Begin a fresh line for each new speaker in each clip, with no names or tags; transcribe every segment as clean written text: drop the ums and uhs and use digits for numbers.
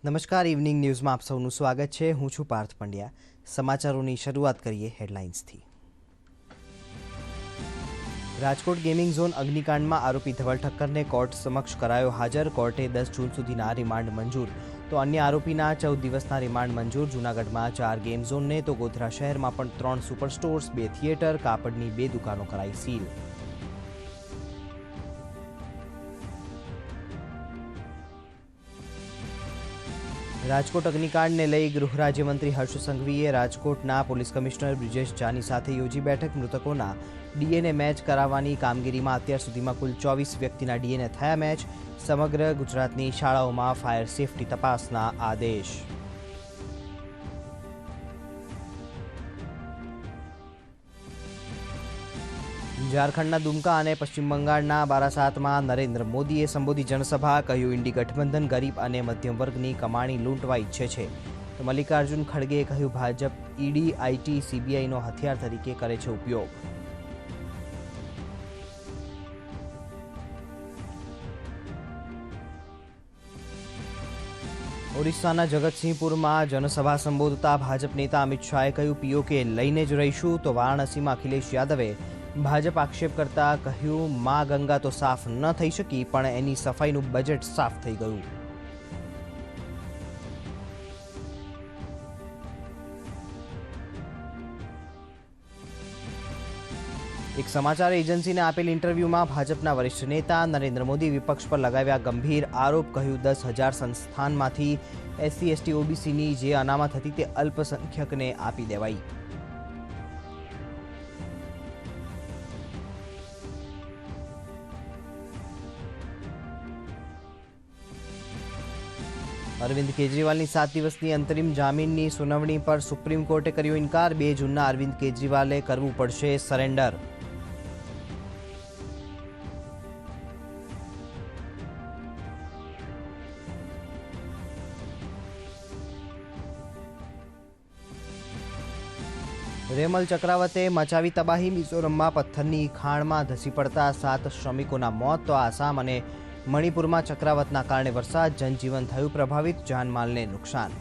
નમસ્કાર, ઇવનિંગ ન્યૂઝમાં આપ સૌનું સ્વાગત છે. હું છું પાર્થ પંડ્યા. સમાચારોની શરૂઆત કરીએ હેડલાઇન્સથી. રાજકોટ ગેમિંગ ઝોન અગ્નિકાંડમાં આરોપી ધવલ ઠક્કરને કોર્ટ સમક્ષ કરાયો હાજર. કોર્ટે 10 જૂન સુધીના રિમાન્ડ મંજૂર, તો અન્ય આરોપીના 14 દિવસના રિમાન્ડ મંજૂર. જૂનાગઢમાં 4 ગેમ ઝોનને તો ગોધરા શહેરમાં પણ 3 સુપર સ્ટોર્સ, 2 થિયેટર, કાપડની 2 દુકાનો કરાઈ સીલ. રાજકોટ અગ્નિકાંડને લઈ ગૃહ રાજ્યમંત્રી હર્ષ સંઘવીએ રાજકોટના પોલીસ કમિશનર બ્રિજેશ જાની સાથે યોજી બેઠક. મૃતકોના ડીએનએ મેચ કરાવવાની કામગીરીમાં અત્યાર સુધીમાં કુલ 24 વ્યક્તિના ડીએનએ થયા મેચ. સમગ્ર ગુજરાતની શાળાઓમાં ફાયર સેફટી તપાસના આદેશ. ઝારખંડના દુમકા અને પશ્ચિમ બંગાળના બારાસાતમાં નરેન્દ્ર મોદીએ સંબોધી જનસભા. કહ્યું, ઇન્ડી ગઠબંધન ગરીબ અને મધ્યમ વર્ગની કમાણી લૂંટવા ઈચ્છે છે. તો મલ્લિકાર્જુન ખડગેએ કહ્યું, ભાજપ ઈડી, આઈટી, સીબીઆઈનો હથિયાર તરીકે કરે છે ઉપયોગ. ઓરિસ્સાના જગતસિંહપુરમાં જનસભા સંબોધતા ભાજપ નેતા અમિત શાહે કહ્યું, પીઓકે લઈને જ રહીશું. તો વારાણસીમાં અખિલેશ યાદવે ભાજપ આક્ષેપ કરતા કહ્યું, મા ગંગા તો સાફ ન થઈ શકી, પણ એની સફાઈનું બજેટ સાફ થઈ ગયું. એક સમાચાર એજન્સીને આપેલ ઇન્ટરવ્યુમાં ભાજપના વરિષ્ઠ નેતા નરેન્દ્ર મોદી વિપક્ષ પર લગાવ્યા ગંભીર આરોપ. કહ્યું, 10,000 સંસ્થાનમાંથી SC, ST, OBCની જે અનામત હતી તે અલ્પસંખ્યકને આપી દેવાઈ. અરવિંદ કેજરીવાલની 7 દિવસની અંતરિમ જામીનની સુનાવણી પર સુપ્રીમ કોર્ટે કર્યો ઇનકાર. 2 જૂનના અરવિંદ કેજરીવાલે કરવું પડશે સરેન્ડર. રેમલ ચક્રવાતે મચાવી તબાહી. મિઝોરમમાં પથ્થરની ખાણમાં ધસી પડતા 7 શ્રમિકોના મોત. તો આસામ અને મણિપુરમાં ચક્રાવાતના કારણે વરસાદ, જનજીવન થયું પ્રભાવિત, જાનમાલને નુકસાન.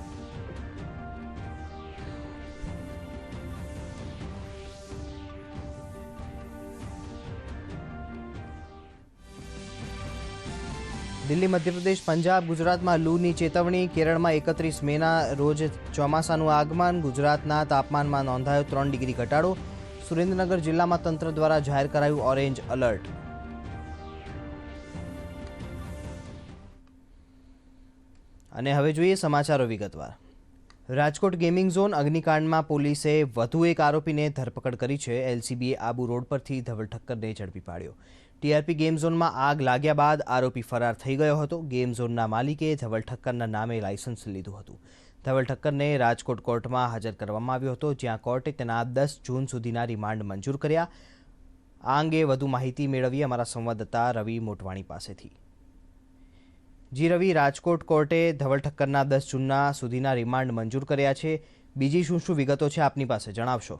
દિલ્હી, મધ્યપ્રદેશ, પંજાબ, ગુજરાતમાં લૂની ચેતવણી. કેરળમાં 31 મેના રોજ ચોમાસાનું આગમન. ગુજરાતના તાપમાનમાં નોંધાયો 3 ડિગ્રી ઘટાડો. સુરેન્દ્રનગર જિલ્લામાં તંત્ર દ્વારા જાહેર કરાયું ઓરેન્જ એલર્ટ. અને હવે જોઈએ સમાચારો વિગતવાર. રાજકોટ ગેમિંગ ઝોન અગ્નિકાંડમાં પોલીસે વધુ એક આરોપીને ધરપકડ કરી છે. એલસીબીએ આબુ રોડ પરથી ધવલ ઠક્કરને ઝડપી પાડ્યો. ટીઆરપી ગેમ ઝોનમાં આગ લાગ્યા બાદ આરોપી ફરાર થઈ ગયો હતો. ગેમ ઝોનના માલિકે ધવલ ઠક્કરના નામે લાયસન્સ લીધું હતું. ધવલ ઠક્કરને રાજકોટ કોર્ટમાં હાજર કરવામાં આવ્યો હતો, જ્યાં કોર્ટે તેના 10 જૂન સુધીના રિમાન્ડ મંજૂર કર્યા. આ અંગે વધુ માહિતી મેળવી અમારા સંવાદદાતા રવિ મોટવાણી પાસેથી. જી રવિ, રાજકોટ કોર્ટે ધવલ ઠક્કરના 10 જૂનના સુધીના રિમાન્ડ મંજૂર કર્યા છે. બીજી શું શું વિગતો છે આપની પાસે, જણાવશો?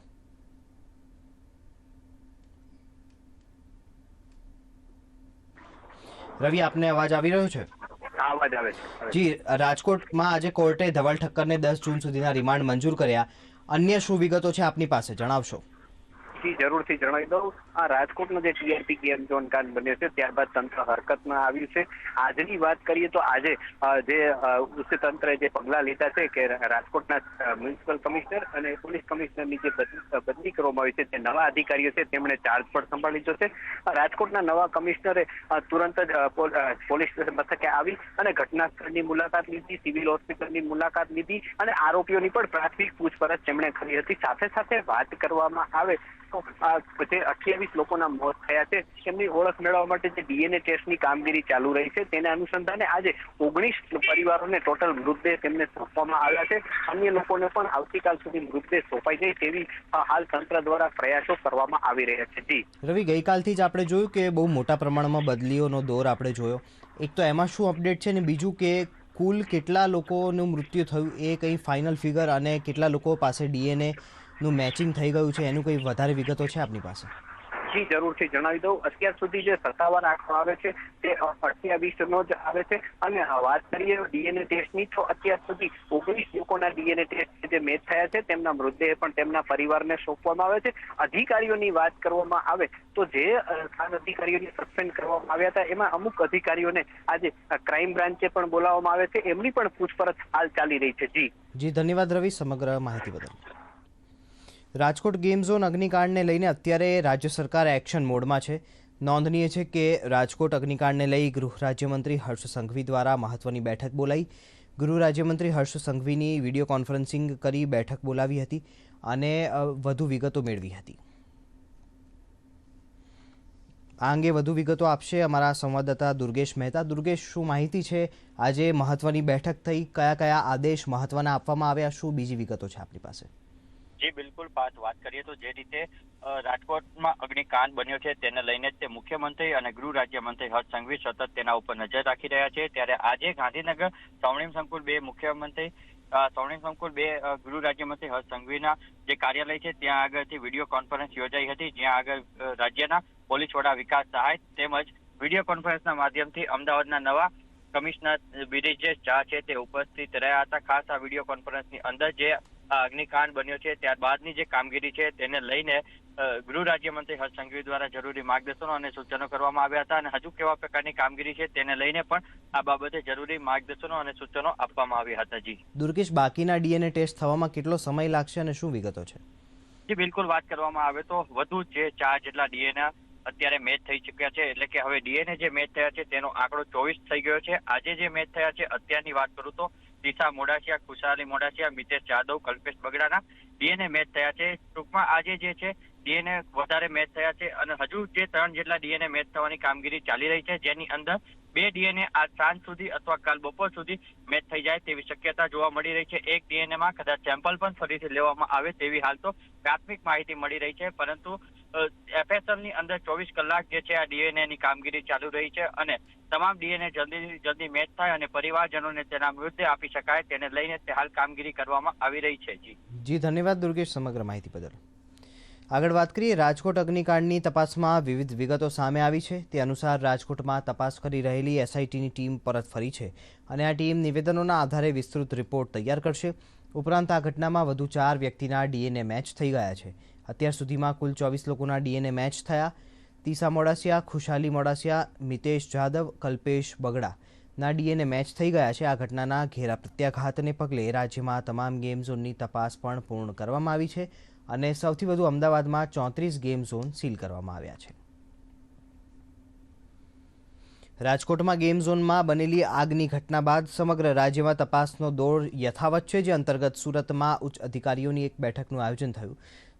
રવિ, આપને અવાજ આવી રહ્યો છે?
અવાજ આવે છે.
જી, રાજકોટમાં આજે કોર્ટે ધવલ ઠક્કરને 10 જૂન સુધીના રિમાન્ડ મંજૂર કર્યા. અન્ય શું વિગતો છે આપની પાસે, જણાવશો?
જરૂરથી જણાવી દઉં. આ રાજકોટનો જે ટીઆરપી ગેમ ઝોન કાંડ બન્યો છે ત્યારબાદ તંત્ર હરકતમાં આવ્યું છે. આજની વાત કરીએ તો આજે જે ઉચ્ચ તંત્રે જે પગલાં લીધા છે કે રાજકોટના મ્યુનિસિપલ કમિશનર અને પોલીસ કમિશનરની જે બદલી કરવામાં આવી છે, તે નવા અધિકારીઓ છે તેમણે ચાર્જ પણ સંભાળી લીધો છે. રાજકોટના નવા કમિશનરે તુરંત જ પોલીસ મથકે આવી અને ઘટના સ્થળની મુલાકાત લીધી, સિવિલ હોસ્પિટલની મુલાકાત લીધી અને આરોપીઓની પણ પ્રાથમિક પૂછપરછ તેમણે કરી હતી. સાથે સાથે વાત કરવામાં આવે જે 28 લોકોના મોત થયા છે તેમની ઓળખ મેળવવા માટે જે ડીએનએ ટેસ્ટની કામગીરી ચાલુ રહી છે, તેના અનુસંધાને આજે 19 પરિવારોને ટોટલ મૃતદેહ તેમને સોંપવામાં આવ્યા છે. અન્ય લોકોને પણ આવતીકાલ સુધી મૃતદેહ સોંપાઈ જાય તેવી હાલ તંત્ર દ્વારા પ્રયાસો કરવામાં આવી રહ્યા છે. જી
રવિ, ગઈકાલથી જ આપણે જોયું કે બહુ મોટા પ્રમાણમાં બદલીઓનો દોર આપણે જોયો. એક તો એમાં શું અપડેટ છે, ને બીજું કે કુલ કેટલા લોકોનું મૃત્યુ થયું એ કંઈ ફાઇનલ ફિગર અને કેટલા લોકો પાસે ડીએનએ નું મેચિંગ થઈ ગયું છે એનું કંઈ વધારે વિગતો છે આપની પાસે?
જી જરૂરથી જણાવી દઉં, અત્યાર સુધી જે સત્તાવાર આંકડો આવે છે તે 28નો જ આવે છે અને વાત કરીએ ડીએનએ ટેસ્ટની તો અત્યાર સુધી 19 લોકોના ડીએનએ ટેસ્ટ જે મેચ થયા છે તેમના મૃતદેહ પણ તેમના પરિવારને સોંપવામાં આવે છે. અધિકારીઓની વાત કરવામાં આવે તો જે 7 અધિકારીઓને સસ્પેન્ડ કરવામાં આવ્યા હતા એમાં અમુક અધિકારીઓને આજે ક્રાઇમ બ્રાન્ચે પણ બોલાવવામાં આવે છે, એમની પણ પૂછપરછ હાલ ચાલી રહી છે.
જી ધન્યવાદ રવિ સમગ્ર માહિતી બદલ. રાજકોટ ગેમ ઝોન અગ્નિકાંડને લઈને અત્યારે રાજ્ય સરકાર એક્શન મોડમાં છે. નોંધનીય છે કે રાજકોટ અગ્નિકાંડને લઈ ગૃહ રાજ્યમંત્રી હર્ષ સંઘવી દ્વારા મહત્વની બેઠક બોલાઈ. ગૃહ રાજ્યમંત્રી હર્ષ સંઘવીની વિડીયો કોન્ફરન્સિંગ કરી બેઠક બોલાવી હતી અને વધુ વિગતો મેળવી હતી. આ અંગે વધુ વિગતો આપશે અમારા સંવાદદાતા દુર્ગેશ મહેતા. દુર્ગેશ, શું માહિતી છે? આજે મહત્વની બેઠક થઈ, કયા કયા આદેશ મહત્વના આપવામાં આવ્યા, શું બીજી વિગતો છે આપની પાસે?
જી બિલકુલ, વાત કરીએ તો જે રીતે રાજકોટમાં અગ્નિકાંડ બન્યો છે તેને લઈને જ તે મુખ્યમંત્રી અને ગૃહ રાજ્યમંત્રી હર્ષ સંઘવી સતત તેના ઉપર નજર રાખી રહ્યા છે. ત્યારે આજે ગાંધીનગર સ્વર્ણિમ સંકુલ 2 મુખ્યમંત્રી સ્વર્ણિમ સંકુલ 2 ગૃહ રાજ્યમંત્રી હર્ષ સંઘવીના જે કાર્યાલય છે ત્યાં આગળથી વિડીયો કોન્ફરન્સ યોજાઈ હતી, જ્યાં આગળ રાજ્યના પોલીસ વડા વિકાસ સહાય તેમજ વિડીયો કોન્ફરન્સના માધ્યમથી અમદાવાદના નવા કમિશનર બ્રિજેશ ઝા છે તે ઉપસ્થિત રહ્યા હતા. ખાસ આ વિડીયો કોન્ફરન્સની અંદર જે અગ્નિકાંડ બન્યો છે ત્યારબાદની જે કામગીરી છે તેને લઈને ગૃહ રાજ્યમંત્રી હર્ષ સંઘવી દ્વારા જરૂરી માર્ગદર્શનો અને સૂચનો કરવામાં આવ્યા હતા અને હજુ કેવા પ્રકારની કામગીરી છે તેને લઈને પણ આ બાબતે જરૂરી માર્ગદર્શનો અને સૂચનો આપવામાં આવ્યા હતા. જી
દુર્ગેશ, બાકીના ડીએનએ ટેસ્ટ થવામાં કેટલો સમય લાગશે અને શું વિગતો છે?
જી બિલકુલ, વાત કરવામાં આવે તો વધુ જે 4 જેટલા ડીએનએ અત્યારે મેચ થઈ ચુક્યા છે, એટલે કે હવે ડીએનએ જે મેચ થયા છે તેનો આંકડો 24 થઈ ગયો છે. આજે જે મેચ થયા છે અત્યારની વાત કરું તો દિશા મોડાસિયા, ખુશાલી મોડાસિયા, મિતેશ જાદવ, કલ્પેશ બગડાના ડીએનએ મેચ થયા છે. ટૂંકમાં આજે જે છે ડીએનએ વધારે મેચ થયા છે અને હજુ જે 3 જેટલા ડીએનએ મેચ થવાની કામગીરી ચાલી રહી છે, જેની અંદર 2 ડીએનએ આજ સાંજ સુધી અથવા કાલ બપોર સુધી મેચ થઈ જાય તેવી શક્યતા જોવા મળી રહી છે. એક ડીએનએમાં કદાચ સેમ્પલ પણ ફરીથી લેવામાં આવે તેવી હાલ તો પ્રાથમિક માહિતી મળી રહી છે, પરંતુ એફએસએલની અંદર 24 કલાક જે છે આ ડીએનએની કામગીરી ચાલુ રહી છે અને તમામ ડીએનએ જલ્દી મેચ થાય અને પરિવારજનોને તેના મૃતદેહ આપી શકાય તેને લઈને તે હાલ કામગીરી કરવામાં આવી રહી છે.
જી ધન્યવાદ દુર્ગેશ સમગ્ર માહિતી બદલ. આગળ વાત કરીએ, રાજકોટ અગ્નિકાંડની તપાસમાં વિવિધ વિગતો સામે આવી છે. તે અનુસાર રાજકોટમાં તપાસ કરી રહેલી એસઆઈટીની ટીમ પરત ફરી છે અને આ ટીમ નિવેદનોના આધારે વિસ્તૃત રિપોર્ટ તૈયાર કરશે. ઉપરાંત આ ઘટનામાં વધુ 4 વ્યક્તિના ડીએનએ મેચ થઈ ગયા છે. અત્યાર સુધીમાં કુલ 24 લોકોના ડીએનએ મેચ થયા. તીસા મોડાસિયા, ખુશાલી મોડાસિયા, મિતેશ જાદવ, કલ્પેશ બગડાના ડીએનએ મેચ થઈ ગયા છે. આ ઘટનાના ઘેરા પ્રત્યાઘાતને પગલે રાજ્યમાં તમામ ગેમ ઝોનની તપાસ પણ પૂર્ણ કરવામાં આવી છે અને સૌથી વધુ અમદાવાદમાં 34 ગેમ ઝોન સીલ કરવામાં આવ્યા છે. રાજકોટમાં ગેમ ઝોનમાં બનેલી આગની ઘટના બાદ સમગ્ર રાજ્યમાં તપાસનો દોર યથાવત છે, જે અંતર્ગત સુરતમાં ઉચ્ચ અધિકારીઓની એક બેઠકનું આયોજન થયું.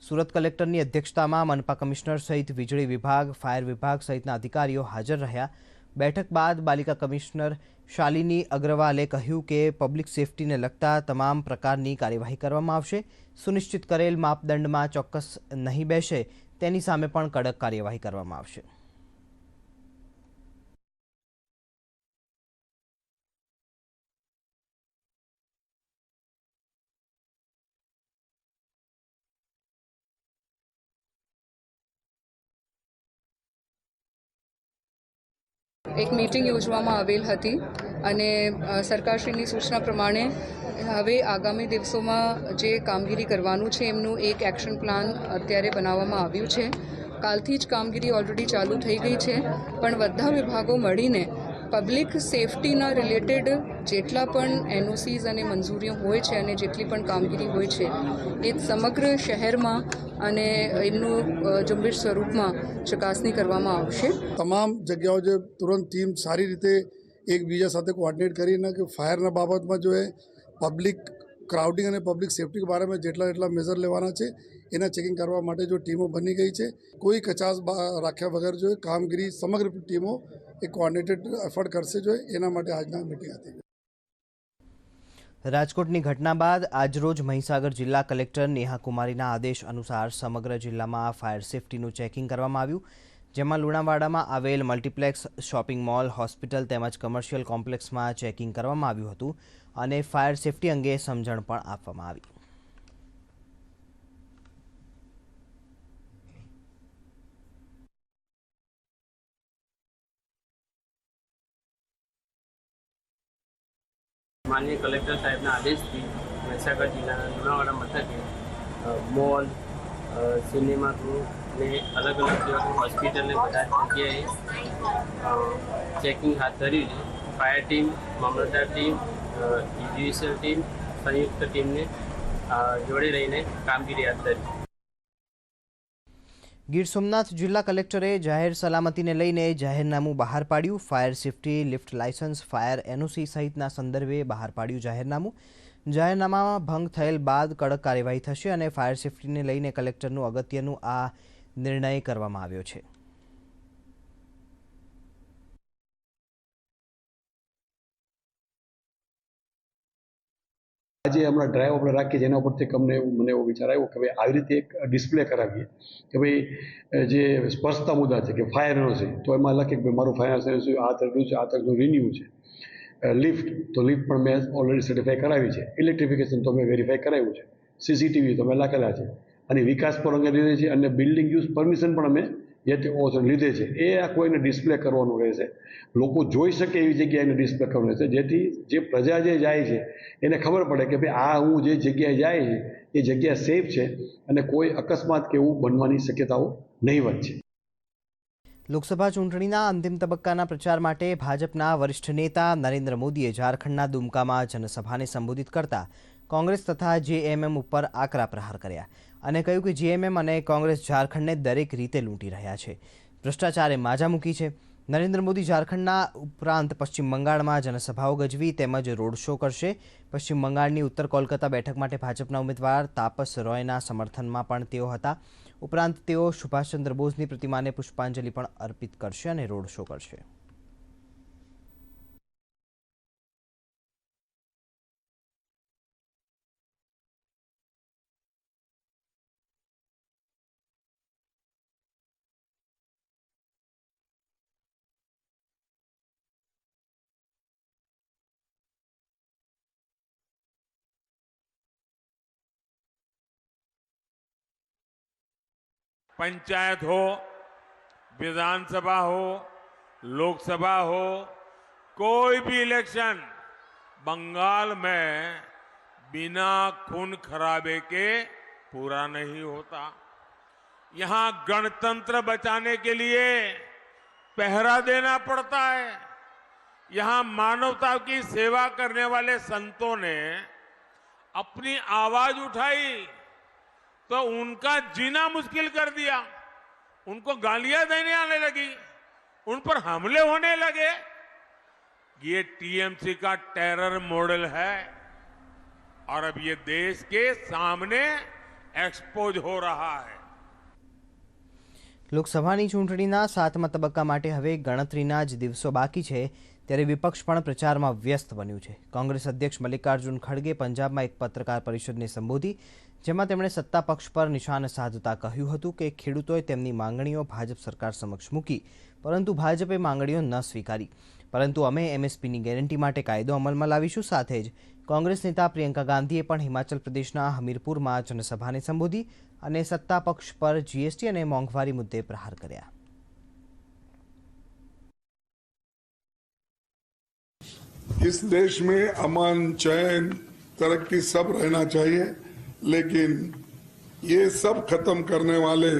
સુરત કલેક્ટરની અધ્યક્ષતામાં મનપા કમિશનર સહિત વીજળી વિભાગ, ફાયર વિભાગ સહિતના અધિકારીઓ હાજર રહ્યા. બેઠક બાદ પાલિકા કમિશનર શાલિની અગ્રવાલે કહ્યું કે પબ્લિક સેફટીને લગતા તમામ પ્રકારની કાર્યવાહી કરવામાં આવશે. સુનિશ્ચિત કરેલ માપદંડમાં ચોક્કસ નહીં બેસે તેની સામે પણ કડક કાર્યવાહી કરવામાં આવશે.
એક મીટિંગ યોજવામાં આવેલ હતી અને સરકારશ્રીની સૂચના પ્રમાણે હવે આગામી દિવસોમાં જે કામગીરી કરવાનું છે એમનું એક એક્શન પ્લાન અત્યારે બનાવવામાં આવ્યું છે. કાલથી જ કામગીરી ઓલરેડી ચાલુ થઈ ગઈ છે, પણ બધા વિભાગો મળીને પબ્લિક સેફટીના રિલેટેડ જેટલા પણ એનઓસીઝ અને મંજૂરીઓ હોય છે અને જેટલી પણ કામગીરી હોય છે એ સમગ્ર શહેરમાં અને એમનું ઝુંબેશ સ્વરૂપમાં ચકાસણી કરવામાં આવશે.
તમામ જગ્યાઓ જે તુરંત ટીમ સારી રીતે એકબીજા સાથે કોઓર્ડિનેટ કરીને કે ફાયરના બાબતમાં જો એ પબ્લિક ક્રાઉડિંગ અને પબ્લિક સેફટી બારામાં જેટલા મેઝર લેવાના છે એના ચેકિંગ કરવા માટે જો ટીમો બની ગઈ છે. કોઈ કચાશ રાખ્યા વગર જો કામગીરી સમગ્ર ટીમો એ કોઓર્ડિનેટેડ એફર્ટ કરશે જો એના માટે આજના મીટિંગ હતી.
રાજકોટની ઘટના બાદ આજરોજ મહીસાગર જિલ્લા કલેક્ટર નેહા કુમારીના આદેશ અનુસાર સમગ્ર જિલ્લામાં ફાયર સેફટીનું ચેકિંગ કરવામાં આવ્યું, જેમાં લુણાવાડામાં આવેલ મલ્ટીપ્લેક્સ, શોપિંગ મોલ, હોસ્પિટલ તેમજ કમર્શિયલ કોમ્પ્લેક્સમાં ચેકિંગ કરવામાં આવ્યું હતું અને ફાયર સેફટી અંગે સમજણ પણ આપવામાં આવી.
માનનીય કલેક્ટર સાહેબના આદેશથી મહીસાગર જિલ્લાના લુણાવાડા મથકે મોલ, સિનેમા ગૃહ ને અલગ અલગ હોસ્પિટલને બધા જગ્યાએ ચેકિંગ હાથ ધરી ફાયર ટીમ, મામલતદાર ટીમ, જ્યુડિશિયલ ટીમ, સંયુક્ત ટીમને જોડે રહીને કામગીરી હાથ ધરી.
ગીર સોમનાથ જિલ્લા કલેક્ટરે જાહેર સલામતીને લઈને જાહેરનામું બહાર પાડ્યું. Fire safety, lift licence, fire NOC સહિતના સંદર્ભે બહાર પાડ્યું જાહેરનામું. જાહેરનામામાં ભંગ થયેલ બાદ કડક કાર્યવાહી થશે અને ફાયર સેફટીને લઈને કલેક્ટરનું અગત્યનું આ નિર્ણય કરવામાં આવ્યો છે.
આજે હમણાં ડ્રાઈવ આપણે રાખીએ જેના ઉપરથી મને એવો વિચાર આવ્યો કે ભાઈ આવી રીતે એક ડિસ્પ્લે કરાવીએ કે ભાઈ જે સ્પર્શતા મુદ્દા છે કે ફાયરનો છે તો એમાં લખે કે ભાઈ મારું ફાયર સર્વિસ આ તરફનું છે, આ તરફનું રિન્યુ છે. લિફ્ટ તો લિફ્ટ પણ મેં ઓલરેડી સર્ટિફાઈ કરાવી છે. ઇલેક્ટ્રિફિકેશન તો મેં વેરીફાઈ કરાવ્યું છે. સીસીટીવી તો મેં લખેલા છે અને વિકાસ પણ અંગે લીધે છે અને બિલ્ડિંગ યુઝ પરમિશન પણ અમે જે તે લીધે છે. એ આ કોઈને ડિસ્પ્લે કરવાનું રહેશે, લોકો જોઈ શકે એવી જગ્યાએ એને ડિસ્પ્લે કરવાનું રહેશે જેથી જે પ્રજા જે જાય છે એને ખબર પડે કે ભાઈ આ હું જે જગ્યાએ જાય છે એ જગ્યા સેફ છે અને કોઈ અકસ્માત કે એવું બનવાની શક્યતાઓ નહીવત છે.
લોકસભા ચૂંટણીના અંતિમ તબક્કાના પ્રચાર માટે ભાજપના વરિષ્ઠ નેતા નરેન્દ્ર મોદીએ ઝારખંડના દુમકામાં જનસભાને સંબોધિત કરતા કોંગ્રેસ તથા જેએમએમ ઉપર આકરા પ્રહાર કર્યા અને કહ્યું કે જેએમએમ અને કોંગ્રેસ ઝારખંડને દરેક રીતે લૂંટી રહ્યા છે, ભ્રષ્ટાચારે માજા મૂકી છે. નરેન્દ્ર મોદી ઝારખંડના ઉપરાંત પશ્ચિમ બંગાળમાં જનસભાઓ ગજવી તેમજ રોડ શો કરશે. પશ્ચિમ બંગાળની ઉત્તર કોલકાતા બેઠક માટે ભાજપના ઉમેદવાર તાપસ રોયના સમર્થનમાં પણ તેઓ હતા. ઉપરાંત તેઓ સુભાષચંદ્ર બોઝની પ્રતિમાને પુષ્પાંજલિ પણ અર્પિત કરશે અને રોડ શો કરશે.
पंचायत हो, विधानसभा हो, लोकसभा हो, कोई भी इलेक्शन बंगाल में बिना खून खराबे के पूरा नहीं होता. यहां गणतंत्र बचाने के लिए पहरा देना पड़ता है. यहां मानवता की सेवा करने वाले संतों ने अपनी आवाज उठाई तो उनका जीना मुश्किल कर दिया, उनको गालियां देने आने लगी, उन पर हमले होने लगे. ये टीएमसी का टेरर मॉडल है और अब ये देश के सामने एक्सपोज हो रहा है.
લોકસભાની ચૂંટણીના 7મા તબક્કા માટે હવે ગણતરીના જ દિવસો બાકી છે ત્યારે વિપક્ષ પણ પ્રચારમાં વ્યસ્ત બન્યું છે. કોંગ્રેસ અધ્યક્ષ મલ્લિકાર્જુન ખડગે પંજાબમાં એક પત્રકાર પરિષદને સંબોધી જેમાં તેમણે સત્તા પક્ષ પર નિશાન સાધતા કહ્યું હતું કે ખેડૂતોએ તેમની માંગણીઓ ભાજપ સરકાર સમક્ષ મૂકી પરંતુ ભાજપે માંગણીઓ ન સ્વીકારી, પરંતુ અમે એમએસપીની ગેરંટી માટે કાયદો અમલમાં લાવીશું. સાથે જ કોંગ્રેસ નેતા પ્રિયંકા ગાંધીએ પણ હિમાચલ પ્રદેશના હમીરપુરમાં જનસભાને સંબોધી અને સત્તા પક્ષ પર જીએસટી અને મોંઘવારી મુદ્દે પ્રહાર કર્યા.
इस देश में अमन, चैन, तरक्की सब रहना चाहिए, लेकिन ये सब खत्म करने वाले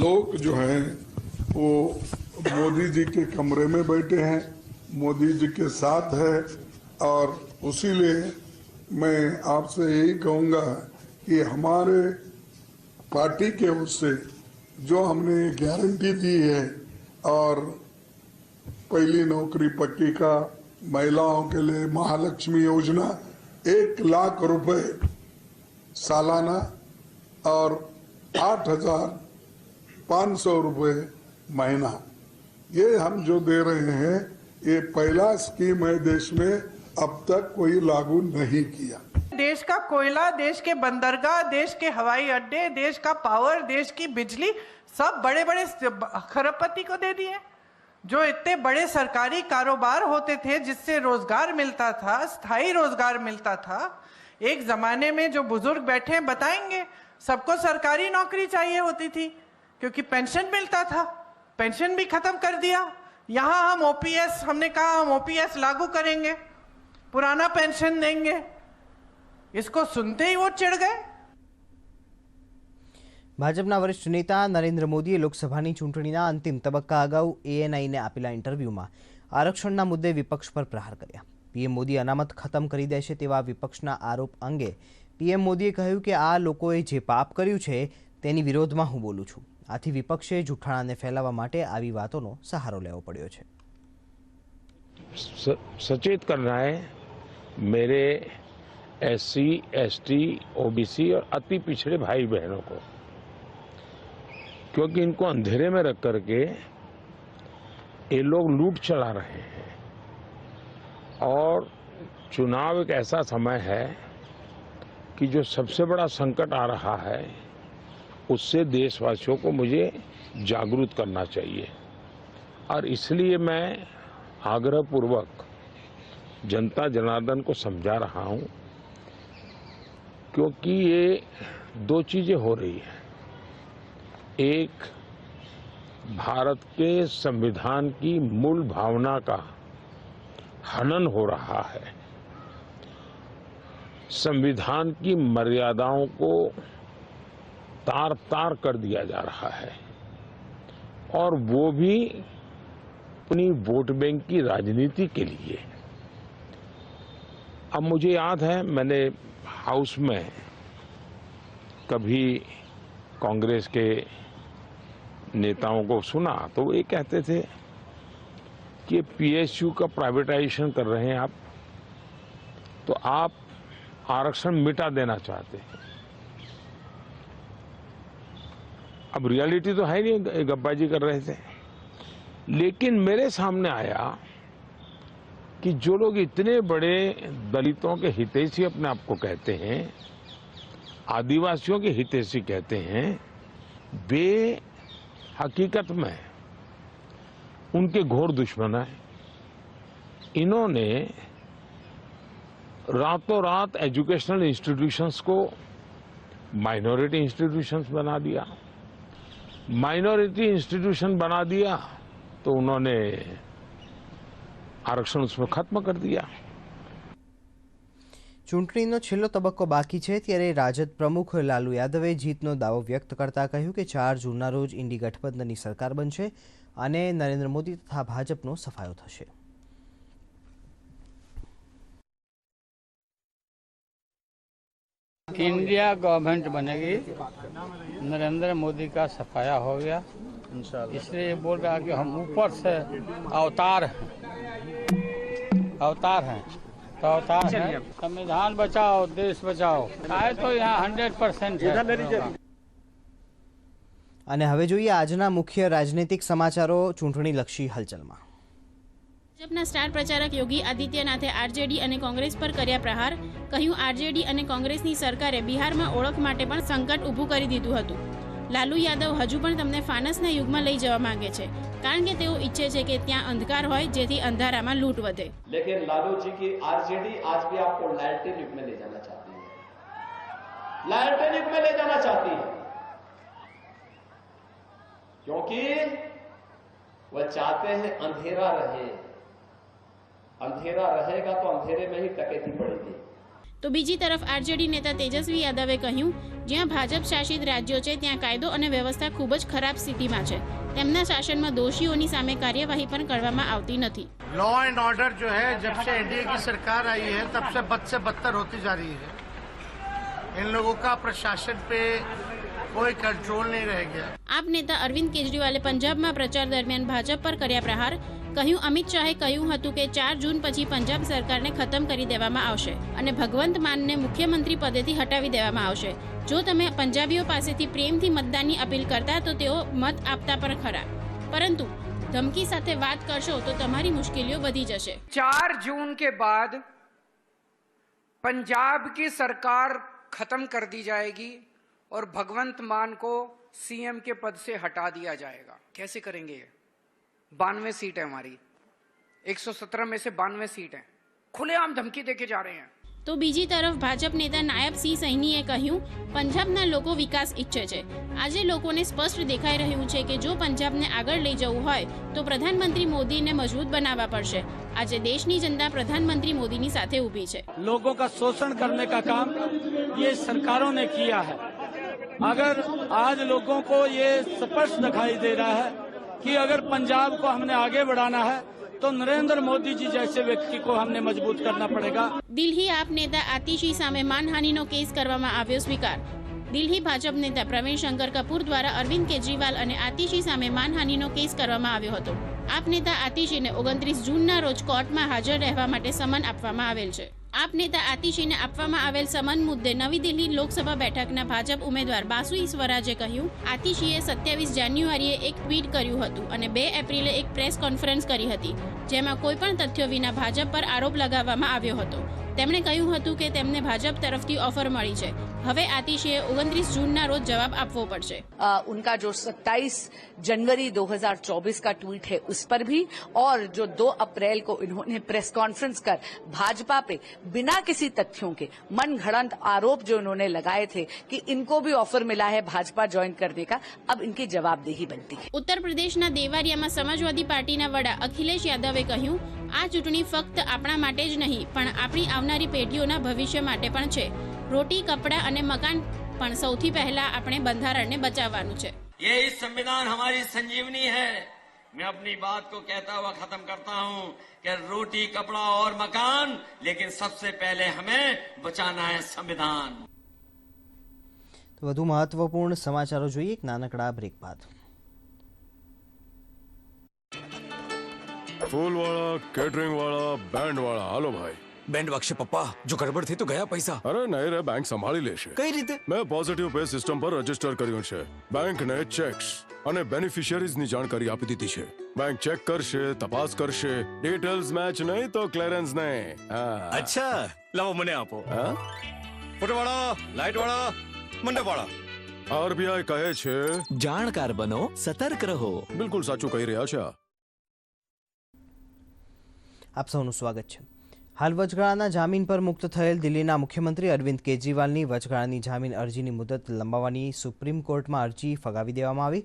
लोग जो हैं वो मोदी जी के कमरे में बैठे हैं, मोदी जी के साथ है. और उसीलिए मैं आपसे यही कहूँगा कि हमारे पार्टी के ओर से जो हमने गारंटी दी है और पहली नौकरी पक्की का, महिलाओं के लिए महालक्ष्मी योजना, 1 लाख रुपए सालाना और 8,500 रुपए महीना, ये हम जो दे रहे हैं ये पहला स्कीम है देश में, अब तक कोई लागू नहीं किया.
देश का कोयला, देश के बंदरगाह, देश के हवाई अड्डे, देश का पावर, देश की बिजली सब बड़े बड़े खरबपति को दे दिए. जो इतने बड़े सरकारी कारोबार होते थे जिससे रोजगार मिलता था, स्थायी रोजगार मिलता था. एक जमाने में जो बुजुर्ग बैठे हैं बताएंगे, सबको सरकारी नौकरी चाहिए होती थी क्योंकि पेंशन मिलता था, पेंशन भी खत्म कर दिया. यहाँ हम ओपीएस, हमने कहा हम ओपीएस लागू करेंगे. पुराना पेंशन देंगे। इसको सुनते ही वो चिढ़ गए।
ભાજપના વરિષ્ઠ નેતા નરેન્દ્ર મોદીએ લોકસભાની ચૂંટણીના અંતિમ તબક્કા અગાઉ એએનઆઈને આપેલા ઇન્ટરવ્યૂમાં આરક્ષણના મુદ્દે વિપક્ષ પર પ્રહાર કર્યા। પીએમ મોદી અનામત ખતમ કરી દેશે તેવા વિપક્ષના આરોપ અંગે પીએમ મોદીએ કહ્યું કે આ લોકોએ જે પાપ કર્યું છે તેની વિરોધમાં હું બોલું છું। આથી વિપક્ષે જૂઠાણાને ફેલાવવા માટે આવી વાતોનો સહારો લેવો પડ્યો છે।
सचेत करना है मेरे एससी, एसटी, ओबीसी और अति पिछड़े भाई बहनों को, क्योंकि इनको अंधेरे में रख करके ये लोग लूट चला रहे हैं। और चुनाव एक ऐसा समय है कि जो सबसे बड़ा संकट आ रहा है उससे देशवासियों को मुझे जागरूक करना चाहिए। और इसलिए मैं आग्रहपूर्वक जनता जनार्दन को समझा रहा हूं, क्योंकि ये दो चीजें हो रही हैं। एक, भारत के संविधान की मूल भावना का हनन हो रहा है, संविधान की मर्यादाओं को तार तार कर दिया जा रहा है, और वो भी अपनी वोट बैंक की राजनीति के लिए। अब मुझे याद है मैंने हाउस में कभी कांग्रेस के नेताओं को सुना तो वो ये कहते थे कि पीएसयू का प्राइवेटाइजेशन कर रहे हैं आप, तो आप आरक्षण मिटा देना चाहते हैं। अब रियलिटी तो है नहीं, गप्पाजी कर रहे थे। लेकिन मेरे सामने आया कि जो लोग इतने बड़े दलितों के हितैषी अपने आप को कहते हैं, आदिवासियों के हितैषी कहते हैं, वे हकीकत में उनके घोर दुश्मन हैं। इन्होंने रातों रात एजुकेशनल इंस्टीट्यूशंस को माइनॉरिटी इंस्टीट्यूशंस बना दिया। माइनॉरिटी इंस्टीट्यूशन बना दिया तो उन्होंने आरक्षण उसमें खत्म कर दिया।
ચૂંટણીનો છેલ્લો તબક્કો બાકી છે ત્યારે રાજદ પ્રમુખ લાલુ યાદવે જીતનો દાવો વ્યક્ત કરતા કહ્યું કે 4 જૂનના રોજ ઇન્ડી ગઠબંધનની સરકાર બનશે અને નરેન્દ્ર મોદી તથા ભાજપનો સફાયો થશે।
इंडिया गवर्नमेंट बनेगी, नरेंद्र मोदी का सफाया हो गया। इसलिए ये बोल रहा कि हम ऊपर से अवतार हैं, अवतार हैं तो अवतार है। संविधान बचाओ, देश बचाओ, आए तो यहाँ 100% है।
અને હવે જોઈએ આજના મુખ્ય રાજનૈતિક સમાચારો ચૂંટણીલક્ષી હલચલમાં।
ભાજપના સ્ટાર પ્રચારક યોગી આદિત્યનાથે આરજેડી અને કોંગ્રેસ પર કર્યા પ્રહાર। કહ્યું આરજેડી અને કોંગ્રેસની સરકારે બિહારમાં ઓળખ માટે પણ સંકટ ઊભું કરી દીધું હતું। લાલુ યાદવ હજુ પણ તમને ફાનસના યુગમાં લઈ જવા માંગે છે, કારણ કે તેઓ ઈચ્છે છે કે ત્યાં અંધકાર હોય જેથી અંધારામાં લૂંટ વધે।
लेकिन लालू जी की आरजेडी आज भी आपको लालटेन युग में ले जाना चाहती है, लालटेन युग में ले जाना चाहती है, क्योंकि वह चाहते हैं अंधेरा रहे। अंधेरा रहेगा तो अंधेरे में ही डकैती पड़ेगी।
તો બીજી તરફ આરજેડી નેતા તેજસ્વી યાદવે કહ્યું જ્યાં ભાજપ શાસિત રાજ્યો છે ત્યાં કાયદો અને વ્યવસ્થા ખૂબ જ ખરાબ સ્થિતિમાં છે। તેમના શાસનમાં दोषियों સામે કાર્યવાહી પણ કરવામાં આવતી નથી।
लॉ एंड ऑर्डर जो है जब से एनडीए की सरकार आई है तब से बद से बदतर होती जा रही है। इन लोगों का प्रशासन पे कोई कंट्रोल नहीं रह गया। आप
नेता अरविंद केजरीवाले पंजाबમાં પ્રચાર દરમિયાન ભાજપ પર કર્યા પ્રહાર। કહ્યું અમિત શાહે કહ્યું હતું કે 4 જૂન પછી પંજાબ સરકારને ખતમ કરી દેવામાં આવશે અને ભગવંત માનને મુખ્યમંત્રી પદેથી હટાવી દેવામાં આવશે। જો તમે પંજાબીઓ પાસેથી પ્રેમથી મતદાનની અપીલ કરતા તો તેઓ મત આપતા પર ખરા, પરંતુ ધમકી સાથે વાત કરશો તો તમારી મુશ્કેલીઓ વધી જશે।
4 जून के बाद पंजाब की सरकार खत्म कर दी जाएगी और भगवंत मान को सीएम के पद से हटा दिया जाएगा। कैसे करेंगे? 92 सीट है हमारी, 117 में से 92 सीट है। खुलेआम धमकी देके जा रहे हैं।
તો બીજી તરફ ભાજપ નેતા નાયબસિંહ સૈનીએ કહ્યું, પંજાબના લોકો વિકાસ ઈચ્છે છે. આજે લોકોને સ્પષ્ટ દેખાઈ રહ્યું છે કે જો પંજાબને આગળ લઈ જવું હોય તો પ્રધાનમંત્રી મોદીને મજબૂત બનાવવા પડશે. આજે દેશની જનતા પ્રધાનમंत्री मोदी સાથે ઊભી છે.
लोगों का शोषण करने का काम ये सरकारों ने किया है. अगर आज लोगों को ये स्पष्ट दिखाई दे रहा है कि अगर पंजाब को हमने आगे बढ़ाना है तो नरेंद्र मोदी जी जैसे व्यक्ति को हमने मजबूत करना पड़ेगा.
દિલ્હી આપ નેતા આતિશી સામે માનહાનિનો કેસ કરવામાં આવ્યો સ્વીકાર. દિલ્હી ભાજપ નેતા પ્રવીણ શંકર કપૂર દ્વારા અરવિંદ કેજરીવાલ અને આતિશી સામે માનહાનિનો કેસ કરવામાં આવ્યો હતો. આપ નેતા આતિશીને 29 જૂનના રોજ કોર્ટમાં હાજર રહેવા માટે સમન આપવામાં આવેલ છે. આપ નેતા આતિશીને આપવામાં આવેલ સમન મુદ્દે નવી દિલ્હી લોકસભા બેઠકના ભાજપ ઉમેદવાર બાસુઈ સ્વરાજે કહ્યું, આતિશીએ 27 જાન્યુઆરીએ એક ટ્વીટ કર્યું હતું અને 2 એપ્રિલે એક પ્રેસ કોન્ફરન્સ કરી હતી, જેમાં કોઈપણ તથ્યો વિના ભાજપ પર આરોપ લગાવવામાં આવ્યો હતો. તેમણે કહ્યું હતું કે તેમને ભાજપ તરફથી ઓફર મળી છે. હવે આતિશીએ 29 જૂનના રોજ જવાબ આપવો પડશે.
उनका जो 27 जनवरी 2024 का ट्वीट है उस पर भी और जो 2 अप्रैल को इन्होंने प्रेस कॉन्फ्रेंस कर भाजपा पे बिना किसी तथ्यों के मनगढ़ंत आरोप जो इन्होंने लगाए थे कि इनको भी ऑफर मिला है भाजपा ज्वाइन करने का, अब इनकी जवाबदेही बनती है.
ઉત્તર પ્રદેશના દેવારિયામાં સમાજવાદી પાર્ટીના વડા અખિલેશ યાદવે કહ્યું, આ ચૂંટણી ફક્ત આપણા માટે જ નહીં પણ આપણી આવનારી પેઢીઓના ભવિષ્ય માટે પણ છે. રોટી, કપડાં અને મકાન પણ સૌથી પહેલા આપણે બંધારણને બચાવવાનું છે.
ये इस संविधान हमारी संजीवनी है. मैं अपनी बात को कहता हुआ खत्म करता हूं कि रोटी, कपड़ा और मकान, लेकिन सबसे पहले हमें बचाना है संविधान.
તો વધુ મહત્વપૂર્ણ સમાચારો જોઈએ એક નાનકડા બ્રેક બાદ.
फूल वाला, कैटरिंग वाला, बैंड वाला, हालो भाई.
बैंड वाक्षे पप्पा, जो गड़बड़ थी तो गया पैसा.
अरे नहीं रे, बैंक संभाળી લેશે.
કઈ રીતે?
મેં પોઝિટિવ પે સિસ્ટમ પર રજીસ્ટર કર્યું છે. બેંકને ચેક્સ અને બેનિફિશિયરીઝની જાણકારી આપી દીધી છે. બેંક ચેક કરશે, તપાસ કરશે, ડિટેલ્સ મેચ નહીં તો ક્લિયરન્સ નહીં.
અચ્છા, લાવો મને આપો. ફોટો વાળા, લાઈટ વાળા, મંડપ વાળા.
આરબીઆઈ કહે છે
જાણકાર બનો, સતર્ક રહો.
બિલકુલ સાચું કહી રહ્યા છે.
આપ સૌનું સ્વાગત છે. હાલ વચગાળાના જામીન પર મુક્ત થયેલ દિલ્હીના મુખ્યમંત્રી અરવિંદ કેજરીવાલની વચગાળાની જામીન અરજીની મુદત લંબાવવાની સુપ્રીમ કોર્ટમાં અરજી ફગાવી દેવામાં આવી.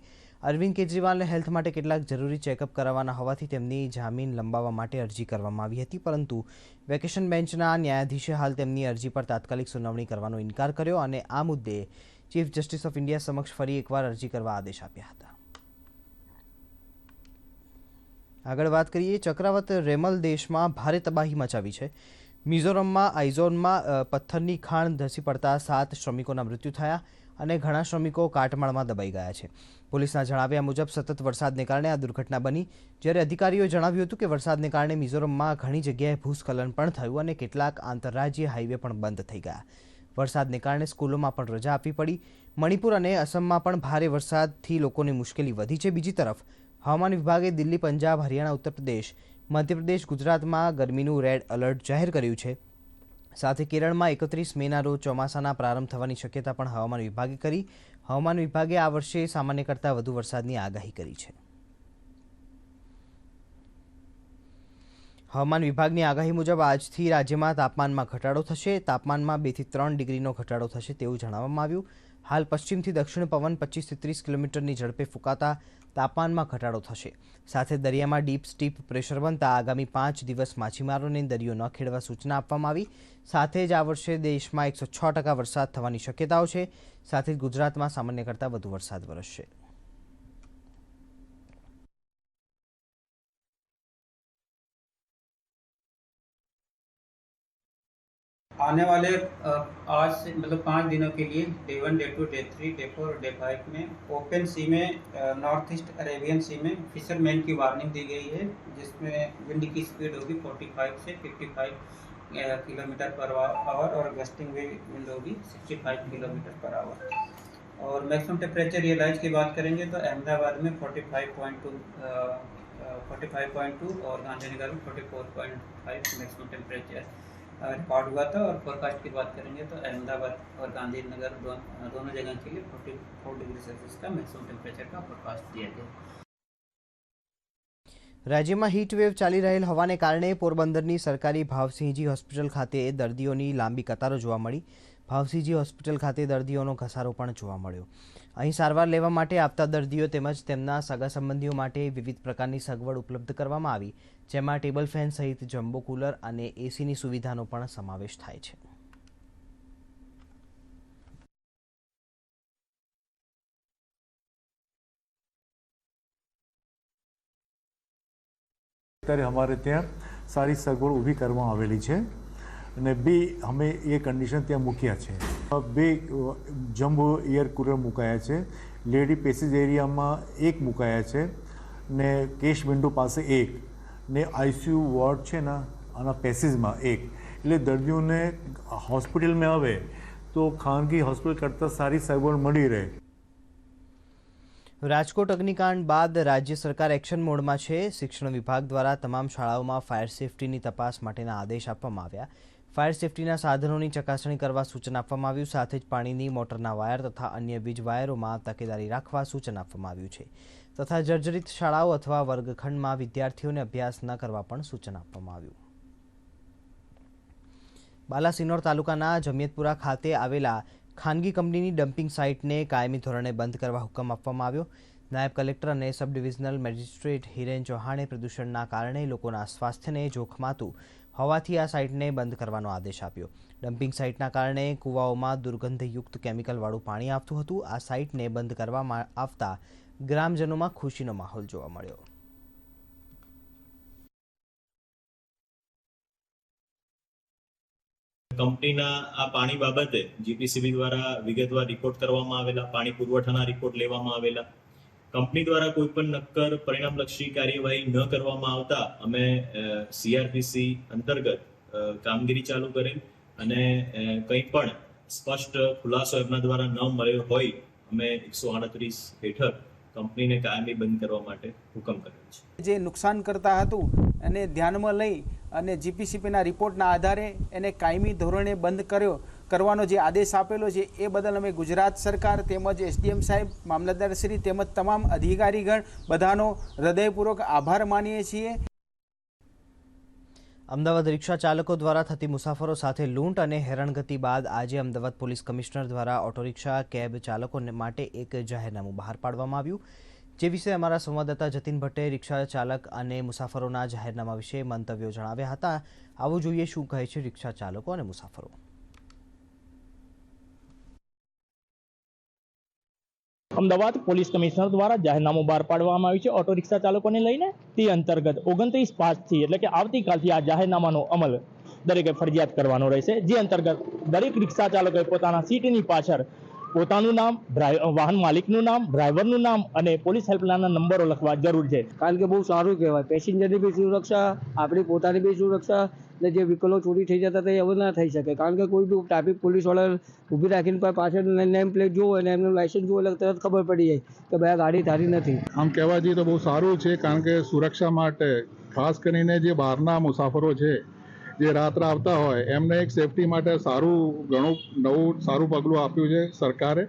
અરવિંદ કેજરીવાલને હેલ્થ માટે કેટલાક જરૂરી ચેકઅપ કરાવવાના હોવાથી તેમની જામીન લંબાવવા માટે અરજી કરવામાં આવી હતી, પરંતુ વેકેશન બેન્ચના ન્યાયાધીશે હાલ તેમની અરજી પર તાત્કાલિક સુનાવણી કરવાનો ઇનકાર કર્યો અને આ મુદ્દે ચીફ જસ્ટિસ ઓફ ઇન્ડિયા સમક્ષ ફરી એકવાર અરજી કરવા આદેશ આપ્યા હતા. આગળ વાત કરીએ, ચક્રાવત રેમલ દેશમાં ભારે તબાહી મચાવી છે. મિઝોરમમાં આઇઝોનમાં પથ્થરની ખાણ ધસી પડતા 7 શ્રમિકોના મૃત્યુ થયા અને ઘણા શ્રમિકો કાટમાળમાં દબાઈ ગયા છે. પોલીસના જણાવ્યા મુજબ સતત વરસાદને કારણે આ દુર્ઘટના બની, જ્યારે અધિકારીઓએ જણાવ્યું હતું કે વરસાદને કારણે મિઝોરમમાં ઘણી જગ્યાએ ભૂસ્ખલન પણ થયું અને કેટલાક આંતરરાજ્ય હાઈવે પણ બંધ થઈ ગયા. વરસાદને કારણે સ્કૂલોમાં પણ રજા આપવી પડી. મણિપુર અને અસમમાં પણ ભારે વરસાદથી લોકોની મુશ્કેલી વધી છે. બીજી તરફ હવામાન વિભાગે દિલ્હી, પંજાબ, હરિયાણા, ઉત્તર પ્રદેશ, મધ્યપ્રદેશ, ગુજરાતમાં ગરમીનું રેડ એલર્ટ જાહેર કર્યું છે. સાથે કેરળમાં 31 મેના રોજ ચોમાસાના પ્રારંભ થવાની શક્યતા પણ હવામાન વિભાગે કરી. હવામાન વિભાગે આ વર્ષે સામાન્ય કરતાં વધુ વરસાદની આગાહી કરી છે. હવામાન વિભાગની આગાહી મુજબ આજથી રાજ્યમાં તાપમાનમાં ઘટાડો થશે. તાપમાનમાં 2 થી 3 ડિગ્રીનો ઘટાડો થશે તેવું જણાવવામાં આવ્યું. હાલ પશ્ચિમથી દક્ષિણ પવન 25 થી 30 કિલોમીટરની ઝડપે ફૂંકાતા તાપમાનમાં ઘટાડો થશે. સાથે દરિયામાં ડીપ સ્ટીપ પ્રેશર બનતા આગામી 5 દિવસ માછીમારોને દરિયો ન ખેડવા સૂચના આપવામાં આવી. સાથે જ આ વર્ષે દેશમાં 106% વરસાદ થવાની શક્યતાઓ છે. સાથે જ ગુજરાતમાં સામાન્ય કરતાં વધુ વરસાદ વરસશે.
आने वाले आज से मतलब 5 दिनों के लिए डे 1, डे 2, डे 3, डे 4 और डे 5 में ओपन सी में नॉर्थ ईस्ट अरेबियन सी में फिशरमैन की वार्निंग दी गई है, जिसमें विंड की स्पीड होगी 45 से 55 किलोमीटर पर आवर और गस्टिंग विंड होगी 65 किलोमीटर पर आवर. और मैक्सिमम टेम्परेचर रियलाइज की बात करेंगे तो अहमदाबाद में 45.2 और गांधीनगर में 44.5 मैक्सिमम टेम्परेचर रिकॉर्ड हुआ था. और फोरकास्ट की बात करेंगे तो अहमदाबाद और गांधीनगर दोनों जगह के लिए 44 डिग्री सेल्सियस का मैक्सिमम टेम्परेचर का फोरकास्ट दिया गया.
રાજ્યમાં હીટવેવ ચાલી રહેલ હોવાને કારણે પોરબંદરની સરકારી ભાવસિંહજી હોસ્પિટલ ખાતે દર્દીઓની લાંબી કતારો જોવા મળી. ભાવસિંહજી હોસ્પિટલ ખાતે દર્દીઓનો ઘસારો પણ જોવા મળ્યો. અહીં સારવાર લેવા માટે આવતા દર્દીઓ તેમજ તેમના સગા સંબંધીઓ માટે વિવિધ પ્રકારની સગવડ ઉપલબ્ધ કરવામાં આવી, જેમાં ટેબલ ફેન સહિત જમ્બો કુલર અને એસીની સુવિધાનો પણ સમાવેશ થાય છે.
અત્યારે અમારે ત્યાં સારી સગવડ ઊભી કરવામાં આવેલી છે અને બે અમે એ કન્ડિશન ત્યાં મૂક્યા છે. બે જમ્બો એર કુલર મુકાયા છે, લેડી પેસેજ એરિયામાં એક મુકાયા છે ને કેશ વિન્ડો પાસે એક ને આઈસીયુ વોર્ડ છે ને આના પેસેજમાં એક, એટલે દર્દીઓને હોસ્પિટલમાં આવે તો ખાનગી હોસ્પિટલ કરતાં સારી સગવડ મળી રહે.
રાજકોટ અગ્નિકાંડ બાદ રાજ્ય સરકાર એક્શન મોડમાં છે. શિક્ષણ વિભાગ દ્વારા તમામ શાળાઓમાં ફાયર સેફટીની તપાસ માટેના આદેશ આપવામાં આવ્યા. ફાયર સેફટીના સાધનોની ચકાસણી કરવા સૂચન આપવામાં આવ્યું. સાથે જ પાણીની મોટરના વાયર તથા અન્ય વીજ વાયરોમાં તકેદારી રાખવા સૂચન આપવામાં આવ્યું છે તથા જર્જરિત શાળાઓ અથવા વર્ગખંડમાં વિદ્યાર્થીઓને અભ્યાસ ન કરવા પણ સૂચન આપવામાં આવ્યું. બાલાસિનોર તાલુકાના જમિયતપુરા ખાતે આવેલા ખાનગી કંપનીની ડમ્પિંગ સાઇટને કાયમી ધોરણે બંધ કરવા હુકમ આપવામાં આવ્યો. નાયબ કલેક્ટર અને સબ ડિવિઝનલ મેજિસ્ટ્રેટ હિરેન ચૌહાણે પ્રદૂષણના કારણે લોકોના સ્વાસ્થ્યને જોખમાતું હોવાથી આ સાઇટને બંધ કરવાનો આદેશ આપ્યો. ડમ્પિંગ સાઇટના કારણે કૂવાઓમાં દુર્ગંધયુક્ત કેમિકલવાળું પાણી આવતું હતું. આ સાઇટને બંધ કરવામાં આવતા ગ્રામજનોમાં ખુશીનો માહોલ જોવા મળ્યો.
કંપનીના આ પાણી બાબતે જીપીસીબી દ્વારા વિગતવાર રિપોર્ટ કરવામાં આવેલા, પાણી પુરવઠાના રિપોર્ટ લેવામાં આવેલા. કંપની દ્વારા કોઈ પણ નક્કર પરિણામલક્ષી કાર્યવાહી ન કરવામાં આવતા અમે સીઆરપીસી અંતર્ગત કામગીરી ચાલુ કરેલ અને કંઈ પણ સ્પષ્ટ ખુલાસો એમના દ્વારા ન મળ્યો હોય અમે 138 હેઠળ કંપનીને કાયમી બંધ કરવા માટે હુકમ કરેલ છે.
જે નુકસાન કરતા હતું એને ધ્યાનમાં લઈ અને જીપીસીબીના રિપોર્ટના આધારે એને કાયમી ધોરણે બંધ કરવાનો જે આદેશ આપેલો છે એ બદલ અમે ગુજરાત સરકાર તેમજ એસડીએમ સાહેબ, મામલતદારશ્રી તેમજ તમામ અધિકારીગણ બધાનો હૃદયપૂર્વક આભાર માનીએ છીએ.
અમદાવાદ રિક્ષા ચાલકો દ્વારા થતી મુસાફરો સાથે લૂંટ અને હેરાનગતિ બાદ આજે અમદાવાદ પોલીસ કમિશનર દ્વારા ઓટો રિક્ષા કેબ ચાલકો માટે એક જાહેરનામું બહાર પાડવામાં આવ્યું, જે વિશે અમારા સંવાદદાતા જતીન ભટ્ટે રિક્ષા ચાલક અને મુસાફરોના જાહેરનામા વિશે મંતવ્યો જણાવ્યા હતા. આવું જોઈએ શું કહે છે રિક્ષા ચાલકો અને મુસાફરો.
અમદાવાદ પોલીસ કમિશનર દ્વારા જાહેરનામું બહાર પાડવામાં આવ્યું છે ઓટો રિક્ષા ચાલકોને લઈને. તે અંતર્ગત 29/5થી એટલે કે આવતીકાલથી આ જાહેરનામાનો અમલ દરેકે ફરજિયાત કરવાનો રહેશે, જે અંતર્ગત દરેક રિક્ષા ચાલકોએ પોતાના સીટની પાછળ પોતાનું નામ, વાહન માલિકનું નામ, ડ્રાઈવરનું નામ અને પોલીસ હેલ્પલાઇનના નંબરો લખવા જરૂર છે.
કારણ કે બહુ સારું કહેવાય, પેસેન્જરની બી સુરક્ષા, આપણી પોતાની બી સુરક્ષા ને જે વ્હીકલો ચોરી થઈ જતા હતા એ હવે ના થઈ શકે. કારણ કે કોઈ બી ટ્રાફિક પોલીસવાળા ઊભી રાખીને કોઈ પાછળ નેમ પ્લેટ જોવો અને એમનું લાઇસન્સ જોવો એટલે તરત ખબર પડી જાય કે ભાઈ આ ગાડી તારી નથી.
આમ કહેવા જઈએ તો બહુ સારું છે, કારણ કે સુરક્ષા માટે ખાસ કરીને જે બહારના મુસાફરો છે જે રાત્રે આવતા હોય એમને એક સેફટી માટે ઘણું નવું સારું પગલું આપ્યું છે સરકારે.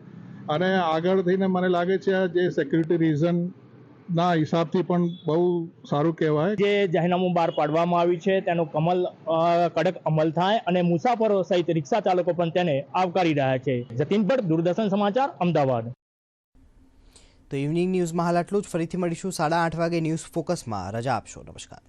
અને આગળ થઈને મને લાગે છે જે સિક્યુરિટી રીઝન ના હિસાબથી પણ બહુ સારું કહેવાય.
જે જાહેરનામું બહાર પાડવામાં આવ્યું છે તેનો કડક અમલ થાય અને મુસાફરો સહિત રિક્ષા ચાલકો પણ તેને આવકારી રહ્યા છે. જતીન ભટ્ટ, દૂરદર્શન સમાચાર, અમદાવાદ.
તો ઇવનિંગ ન્યૂઝમાં હાલ આટલું જ. ફરીથી મળીશું 8:30 વાગે ન્યૂઝ ફોકસમાં. રજા આપશો. નમસ્કાર.